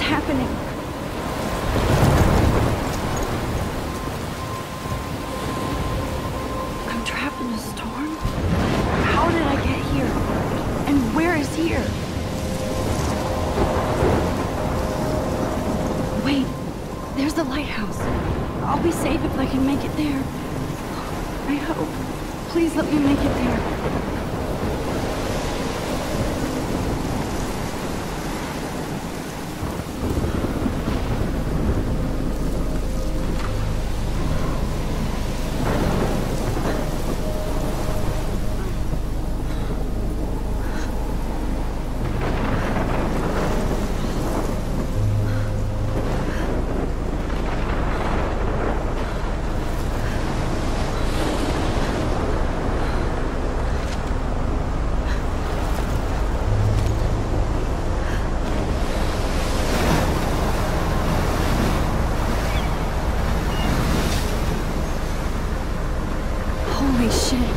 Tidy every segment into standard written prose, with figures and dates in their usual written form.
happening? I'm trapped in a storm? How did I get here? And where is here? Wait, there's the lighthouse. I'll be safe if I can make it there. I hope. Please let me make it there. Holy shit.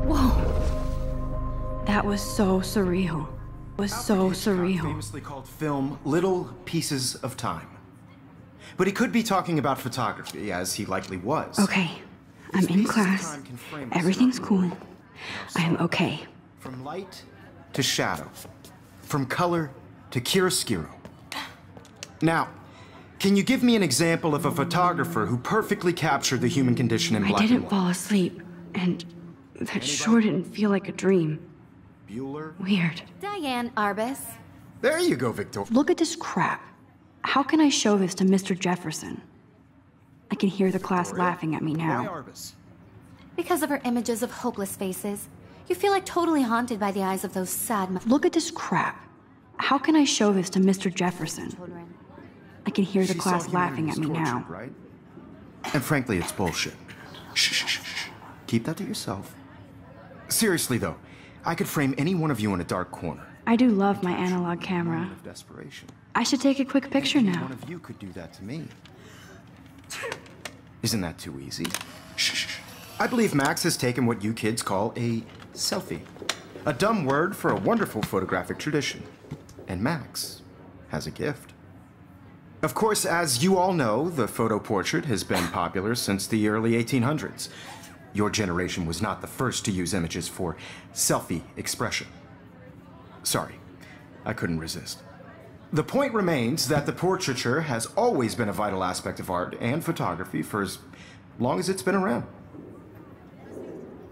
Whoa. That was so surreal. It was so surreal. Famously called film Little Pieces of Time. But he could be talking about photography, as he likely was. Okay, I'm in class. Everything's cool. I am okay. From light to shadow. From color to chiaroscuro. Now, can you give me an example of a photographer who perfectly captured the human condition in black and white? I didn't fall asleep, and that sure didn't feel like a dream. Bueller? Weird. Diane Arbus. There you go, Victor. Look at this crap. How can I show this to Mr. Jefferson? I can hear the class laughing at me now. Why Arbus? Because of her images of hopeless faces, you feel like totally haunted by the eyes of those sad Look at this crap. How can I show this to Mr. Jefferson? children. I can hear the She class saw laughing at me humanity now. tortured, right? And frankly, it's bullshit. Shh, shh, shh, shh. Keep that to yourself. Seriously, though, I could frame any one of you in a dark corner. I do love my analog camera. Moment of desperation. I should take a quick picture Any now. one of you could do that to me. Isn't that too easy? Shh, shh, shh. I believe Max has taken what you kids call a selfie. A dumb word for a wonderful photographic tradition. And Max has a gift. Of course, as you all know, the photo portrait has been popular since the early 1800s. Your generation was not the first to use images for selfie expression. Sorry, I couldn't resist. The point remains that the portraiture has always been a vital aspect of art and photography for as long as it's been around.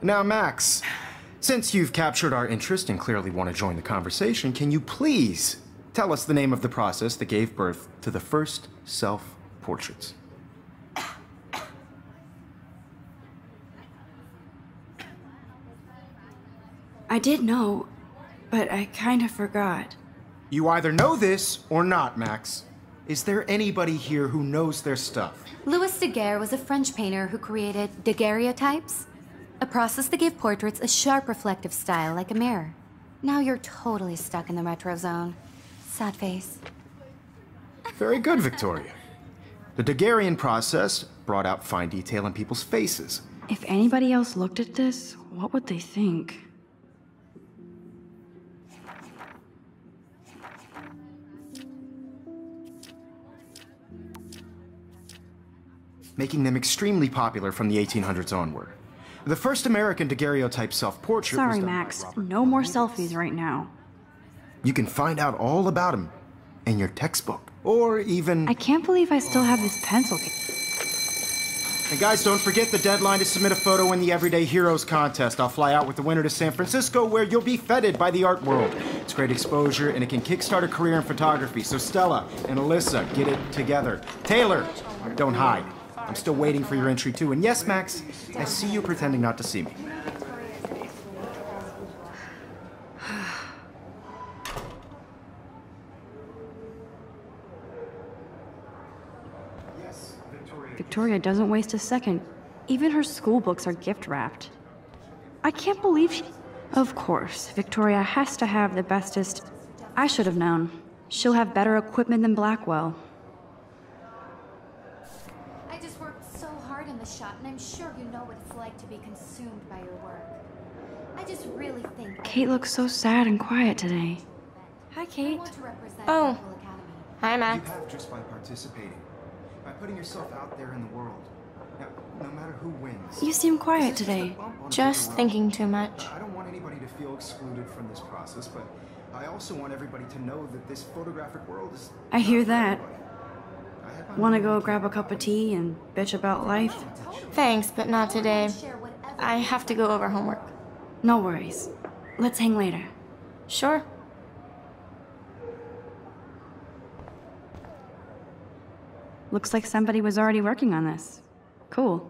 Now, Max, since you've captured our interest and clearly want to join the conversation, can you please tell us the name of the process that gave birth to the first self-portraits? I did know, but I kind of forgot. You either know this or not, Max. Is there anybody here who knows their stuff? Louis Daguerre was a French painter who created daguerreotypes, a process that gave portraits a sharp reflective style like a mirror. Now you're totally stuck in the retro zone. Sad face. Very good, Victoria. The Daguerrean process brought out fine detail in people's faces. If anybody else looked at this, what would they think? Making them extremely popular from the 1800s onward. The first American daguerreotype self-portrait was Sorry, done by Max. Robert No more Louis. selfies right now. You can find out all about him in your textbook, or even... I can't believe I still have this pencil case. And guys, don't forget the deadline to submit a photo in the Everyday Heroes contest. I'll fly out with the winner to San Francisco, where you'll be feted by the art world. It's great exposure, and it can kickstart a career in photography. So Stella and Alyssa, get it together. Taylor, don't hide. I'm still waiting for your entry too. And yes, Max, I see you pretending not to see me. Victoria doesn't waste a second. Even her school books are gift wrapped. I can't believe she... Of course, Victoria has to have the bestest... I should have known. She'll have better equipment than Blackwell. I just worked so hard on the shot, and I'm sure you know what it's like to be consumed by your work. I just really think... Kate looks so sad and quiet today. Hi, I Kate. want to represent Oh. Rebel Academy. Hi, You Max. have just by participating, by putting yourself out there in the world. Now, no matter who wins. You seem quiet this is just a today. bump on a Just road. thinking too much. I don't want anybody to feel excluded from this process, but I also want everybody to know that this photographic world is. I hear not for that. everybody. I have my Wanna own go opinion grab a about cup of it. tea and bitch about life? Thanks, but not today. Share whatever I have to go over homework. No worries. Let's hang later. Sure. Looks like somebody was already working on this. Cool.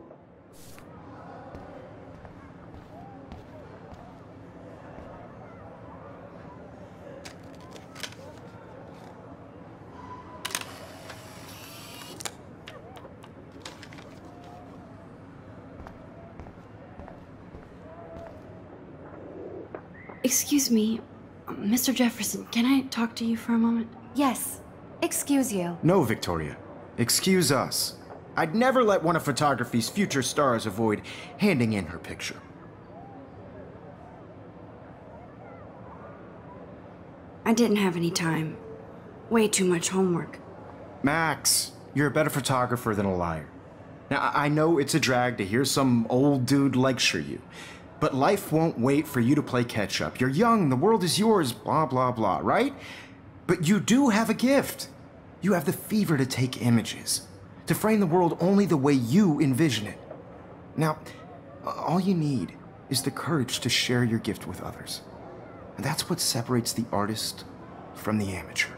Excuse me, Mr. Jefferson, can I talk to you for a moment? Yes. Excuse you. No, Victoria. Excuse us. I'd never let one of photography's future stars avoid handing in her picture. I didn't have any time. Way too much homework. Max, you're a better photographer than a liar. Now, I know it's a drag to hear some old dude lecture you, but life won't wait for you to play catch up. You're young, the world is yours, blah, blah, blah, right? But you do have a gift. You have the fever to take images, to frame the world only the way you envision it. Now, all you need is the courage to share your gift with others. And that's what separates the artist from the amateur.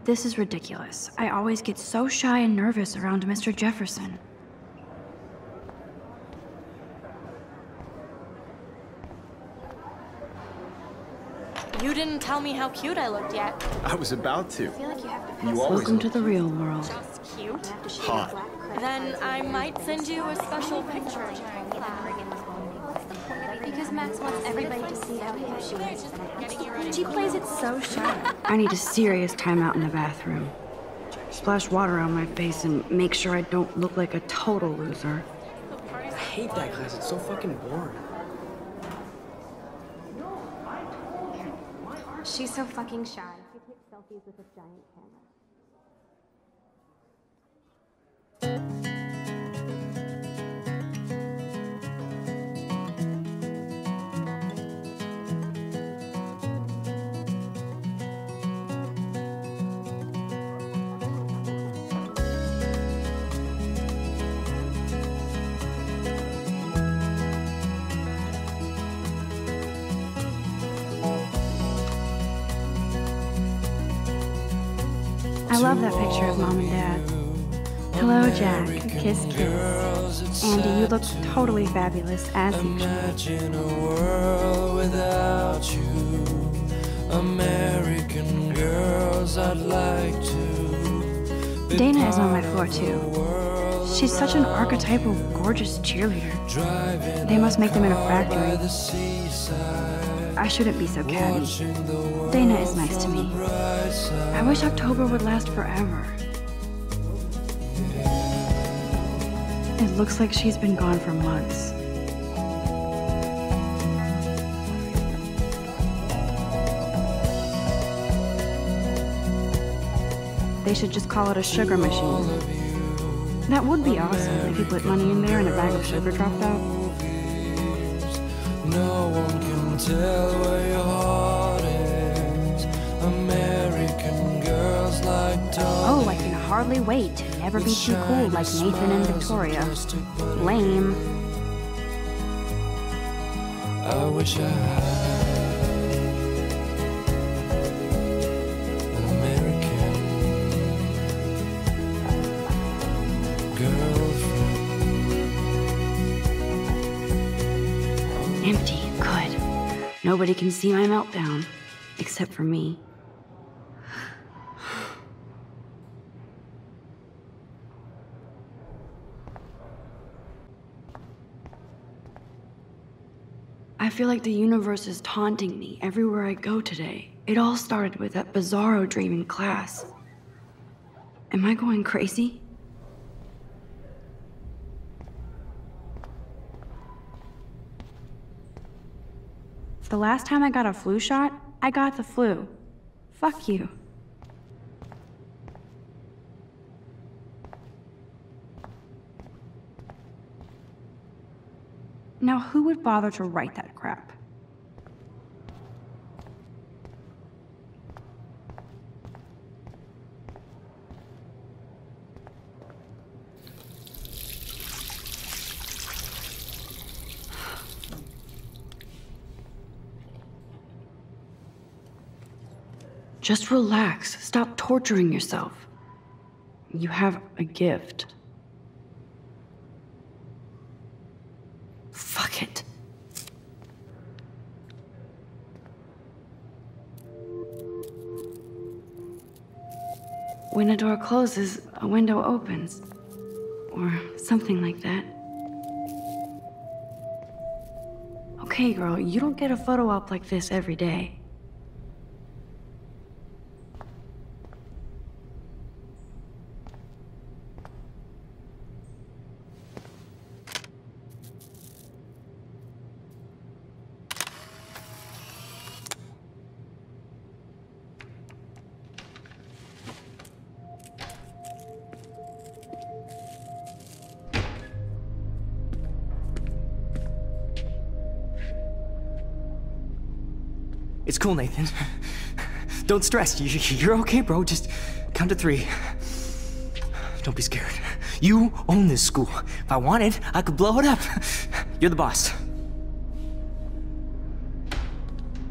This is ridiculous. I always get so shy and nervous around Mr. Jefferson. You didn't tell me how cute I looked yet. I was about to. I feel like you have to You always Welcome look to the real world. just cute. hot. Then I might send you a special picture. Because Max wants everybody to see how hip she is. She plays it so shy. I need a serious timeout in the bathroom. Splash water on my face and make sure I don't look like a total loser. I hate that class. It's so fucking boring. She's so fucking shy. She takes selfies with a giant camera. I love that picture of Mom and Dad. Hello, Jack. Kiss, kiss. Andy, you look totally fabulous, as usual. Imagine a world without you. American girls, I'd like to. Dana is on my floor, too. She's such an archetypal, gorgeous cheerleader. They must make them in a factory. I shouldn't be so catty. Dana is nice to me. I wish October would last forever. It looks like she's been gone for months. They should just call it a sugar machine. That would be awesome if you put money in there and a bag of sugar dropped out. No one can tell where your heart is. American girls like Oh, I can hardly wait to never be too cool like Nathan and Victoria. Lame. I wish I had an American girlfriend. Empty. Good. Nobody can see my meltdown. Except for me. I I feel like the universe is taunting me everywhere I go today. It all started with that bizarro dream in class. Am I going crazy? The last time I got a flu shot, I got the flu. Fuck you. Now, who would bother to write that crap? Just relax. Stop torturing yourself. You have a gift. Fuck it. When a door closes, a window opens. Or something like that. Okay, girl, you don't get a photo op like this every day. It's cool, Nathan. Don't stress. You're okay, bro. Just count to 3. Don't be scared. You own this school. If I wanted, I could blow it up. You're the boss.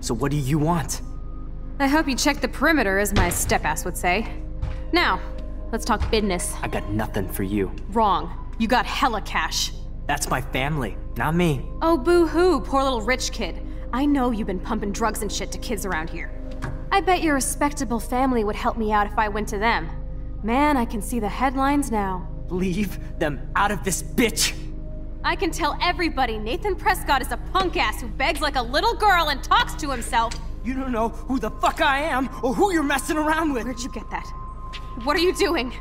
So what do you want? I hope you check the perimeter, as my step-ass would say. Now, let's talk business. I got nothing for you. Wrong. You got hella cash. That's my family, not me. Oh, boo-hoo, poor little rich kid. I know you've been pumping drugs and shit to kids around here. I bet your respectable family would help me out if I went to them. Man, I can see the headlines now. Leave them out of this, bitch! I can tell everybody Nathan Prescott is a punk ass who begs like a little girl and talks to himself. You don't know who the fuck I am or who you're messing around with. Where'd you get that? What are you doing?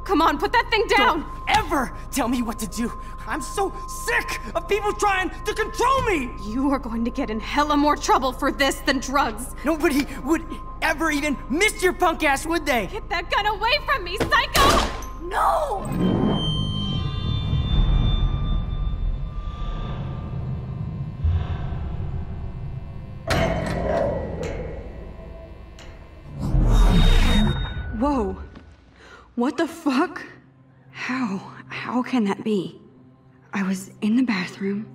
Come on, put that thing down! Don't ever tell me what to do! I'm so sick of people trying to control me! You are going to get in hella more trouble for this than drugs. Nobody would ever even miss your punk ass, would they? Get that gun away from me, psycho! No! Whoa. What the fuck? How can that be? I was in the bathroom.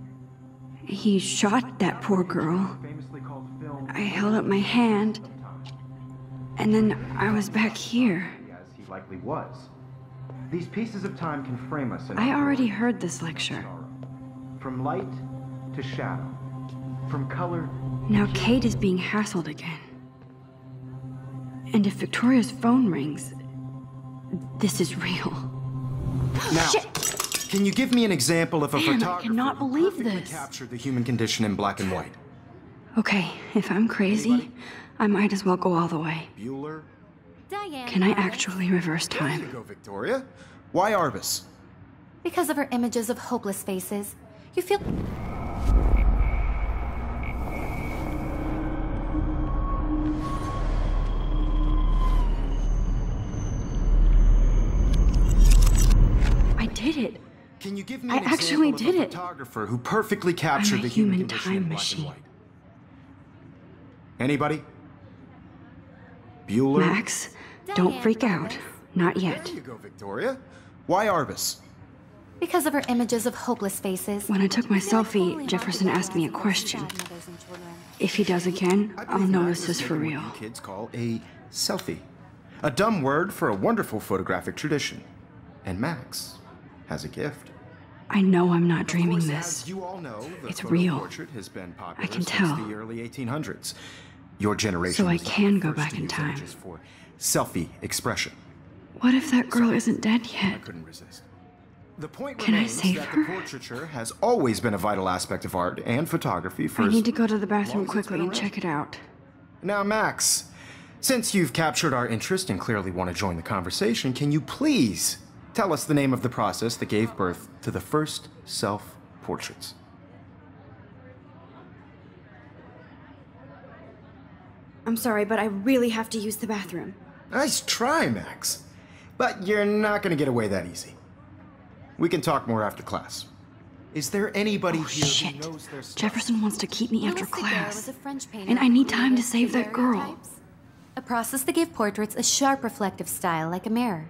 He shot that poor girl. I held up my hand. And then I was back here. As he likely was. These pieces of time can frame us in I already heard this lecture. From light to shadow. From color. Now Kate is being hassled again. And if Victoria's phone rings, this is real. Now, Shit. Can you give me an example of a Damn, I photographer cannot who believe perfectly this. captured the human condition in black and white? Okay, if I'm crazy, I might as well go all the way. Bueller? Diane. Can I Arbus. actually reverse There you time? go, Victoria. Why Arbus? Because of her images of hopeless faces, you feel... I did it. Can you give me I an example actually of did a it. photographer who perfectly captured I'm a the human human condition time in black machine. and white? Anybody? Bueller? Max, don't Diane freak out. Arbus. Not yet. There you go, Victoria. Why Arbus? Because of her images of hopeless faces. When I took my you feel like selfie, only Jefferson half asked me a the bad question. mothers and suicide mothers and children. If he does again, I I'll believe know Max this is for making real. what you kids call a selfie. A dumb word for a wonderful photographic tradition. And Max has a gift. I know I'm not Of dreaming course, this. As you all know, the It's photo real. portrait has been popular I can since tell. the early 1800s. Your generation So I was the can go first back to in use time. images for selfie expression. What if that girl isn't dead I yet? couldn't resist. The point Can I remains save that her? the portraiture has always been a vital aspect of art and photography for I as need to go to the long bathroom as it's quickly been and around. check it out. Now, Max, since you've captured our interest and clearly want to join the conversation, can you please tell us the name of the process that gave birth to the first self-portraits? I'm sorry, but I really have to use the bathroom. Nice try, Max. But you're not going to get away that easy. We can talk more after class. Is there anybody here Shit. who knows their stuff? Jefferson wants to keep me after Louis Daguerre class. was a French painter And I who need time to created save that girl. daguerreotypes, a process that gave portraits a sharp reflective style like a mirror.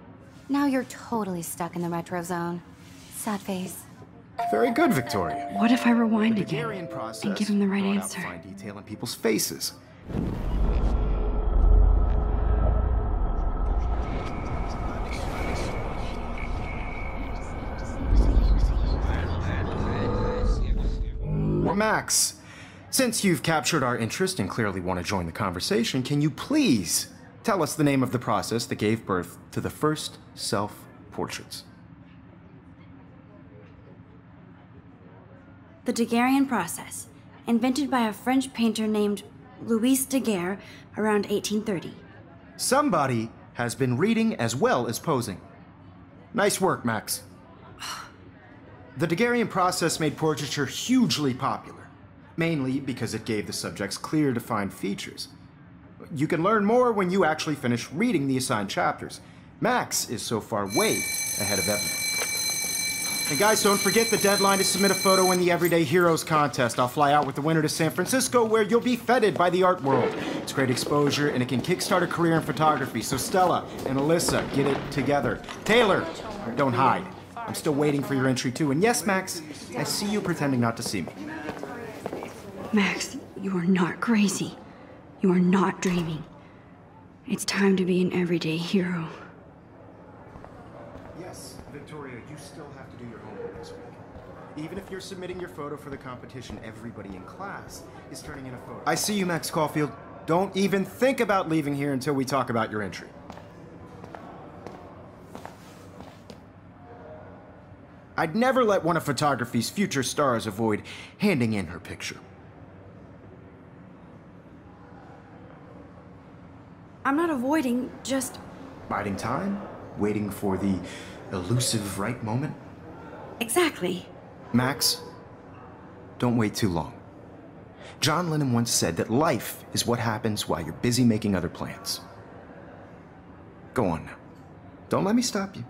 Now you're totally stuck in the retro zone. Sad face. Very good, Victoria. What if I rewind The again Daguerrean process and give him the right brought out answer? fine detail in people's faces. Well, Max, since you've captured our interest and clearly want to join the conversation, can you please tell us the name of the process that gave birth to the first self-portraits? The Daguerrean process, invented by a French painter named Louis Daguerre around 1830. Somebody has been reading as well as posing. Nice work, Max. The Daguerrean process made portraiture hugely popular, mainly because it gave the subjects clear, defined features. You can learn more when you actually finish reading the assigned chapters. Max is so far way ahead of everyone. And guys, don't forget the deadline to submit a photo in the Everyday Heroes contest. I'll fly out with the winner to San Francisco, where you'll be feted by the art world. It's great exposure, and it can kickstart a career in photography. So Stella and Alyssa, get it together. Taylor, don't hide. I'm still waiting for your entry too. And yes, Max, I see you pretending not to see me. Max, you are not crazy. You are not dreaming. It's time to be an everyday hero. Yes, Victoria, you still have to do your homework this week. Even if you're submitting your photo for the competition, everybody in class is turning in a photo. I see you, Max Caulfield. Don't even think about leaving here until we talk about your entry. I'd never let one of photography's future stars avoid handing in her picture. I'm not avoiding, just... Biding time? Waiting for the elusive right moment? Exactly. Max, don't wait too long. John Lennon once said that life is what happens while you're busy making other plans. Go on now. Don't let me stop you.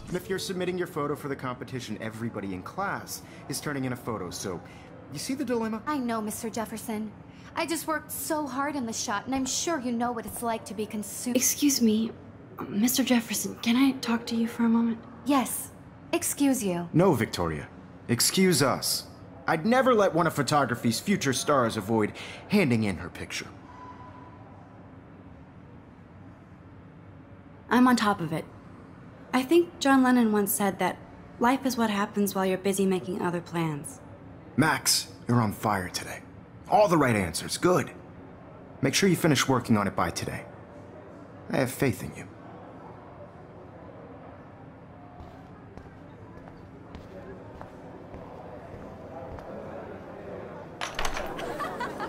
And if you're submitting your photo for the competition, everybody in class is turning in a photo, so you see the dilemma? I know, Mr. Jefferson. I just worked so hard in the shot, and I'm sure you know what it's like to be consumed. Excuse me, Mr. Jefferson, can I talk to you for a moment? Yes. Excuse you. No, Victoria. Excuse us. I'd never let one of photography's future stars avoid handing in her picture. I'm on top of it. I think John Lennon once said that life is what happens while you're busy making other plans. Max, you're on fire today. All the right answers. Good. Make sure you finish working on it by today. I have faith in you.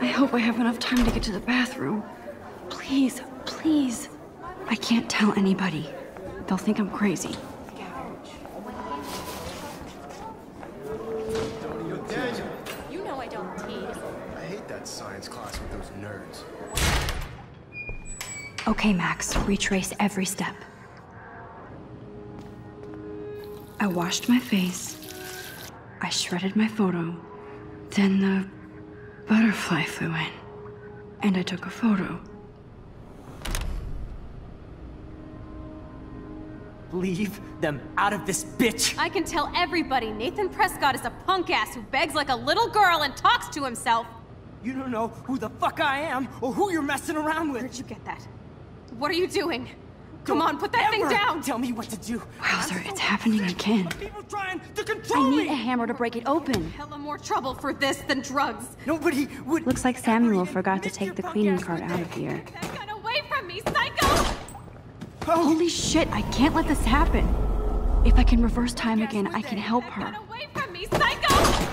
I hope I have enough time to get to the bathroom. Please, please. I can't tell anybody. They'll think I'm crazy. You know I don't tease. I hate that science class with those nerds. Okay, Max, retrace every step. I washed my face. I shredded my photo. Then the butterfly flew in. And I took a photo. Leave them out of this bitch! I can tell everybody Nathan Prescott is a punk ass who begs like a little girl and talks to himself. You don't know who the fuck I am or who you're messing around with. Where'd you get that? What are you doing? Come on, put that thing down! Tell me what to do. Wowzer, it's happening again. People trying to control I me. need a hammer to break it open. Hella more trouble for this than drugs. Nobody would. Looks like Samuel forgot to take the cleaning cart out of here. Get that gun away from me, psycho! Holy shit, I can't let this happen. If I can reverse time again, I can help her. Get away from me, psycho!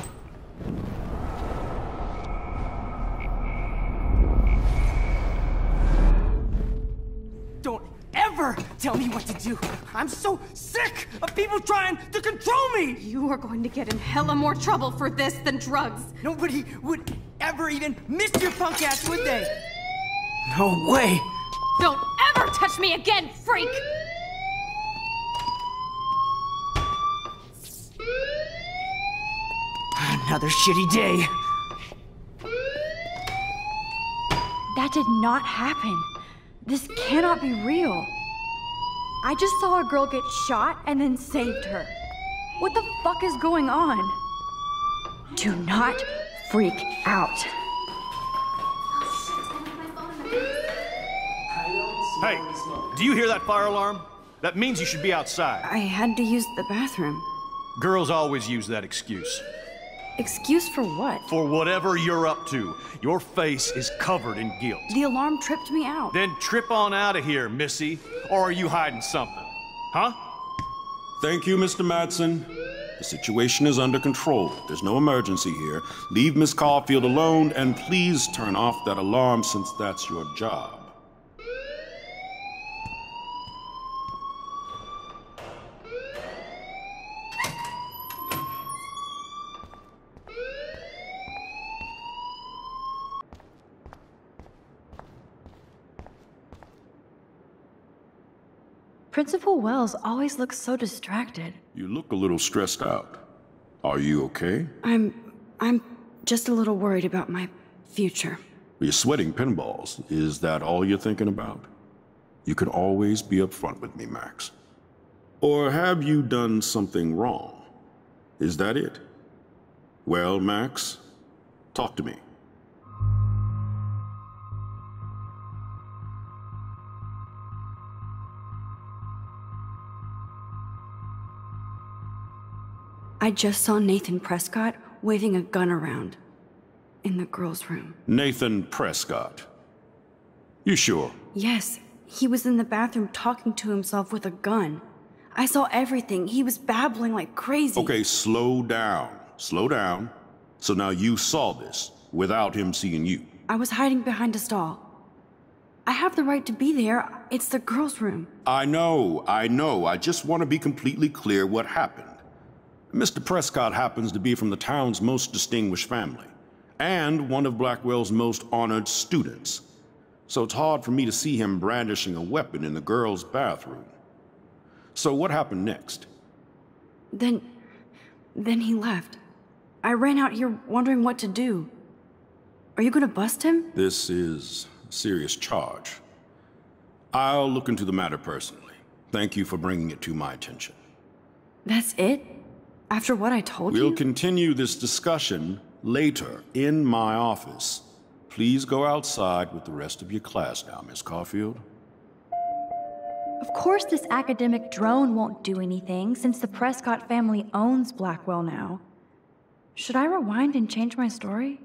Don't ever tell me what to do. I'm so sick of people trying to control me. You are going to get in hella more trouble for this than drugs. Nobody would ever even miss your punk ass, would they? No way. Don't ever touch me again, freak! Another shitty day. That did not happen. This cannot be real. I just saw a girl get shot and then saved her. What the fuck is going on? Do not freak out. Hey, do you hear that fire alarm? That means you should be outside. I had to use the bathroom. Girls always use that excuse. Excuse for what? For whatever you're up to. Your face is covered in guilt. The alarm tripped me out. Then trip on out of here, Missy. Or are you hiding something? Huh? Thank you, Mr. Madsen. The situation is under control. There's no emergency here. Leave Miss Caulfield alone, and please turn off that alarm since that's your job. Principal Wells always looks so distracted. You look a little stressed out. Are you okay? I'm just a little worried about my future. You're sweating pinballs. Is that all you're thinking about? You can always be upfront with me, Max. Or have you done something wrong? Is that it? Well, Max, talk to me. I just saw Nathan Prescott waving a gun around in the girls' room. Nathan Prescott. You sure? Yes, he was in the bathroom talking to himself with a gun. I saw everything. He was babbling like crazy. Okay, slow down. Slow down. So now you saw this without him seeing you. I was hiding behind a stall. I have the right to be there. It's the girls' room. I know. I just want to be completely clear what happened. Mr. Prescott happens to be from the town's most distinguished family, and one of Blackwell's most honored students. So it's hard for me to see him brandishing a weapon in the girls' bathroom. So what happened next? Then he left. I ran out here wondering what to do. Are you gonna bust him? This is a serious charge. I'll look into the matter personally. Thank you for bringing it to my attention. That's it? After what I told you? We'll continue this discussion later in my office. Please go outside with the rest of your class now, Miss Caulfield. Of course this academic drone won't do anything, since the Prescott family owns Blackwell now. Should I rewind and change my story?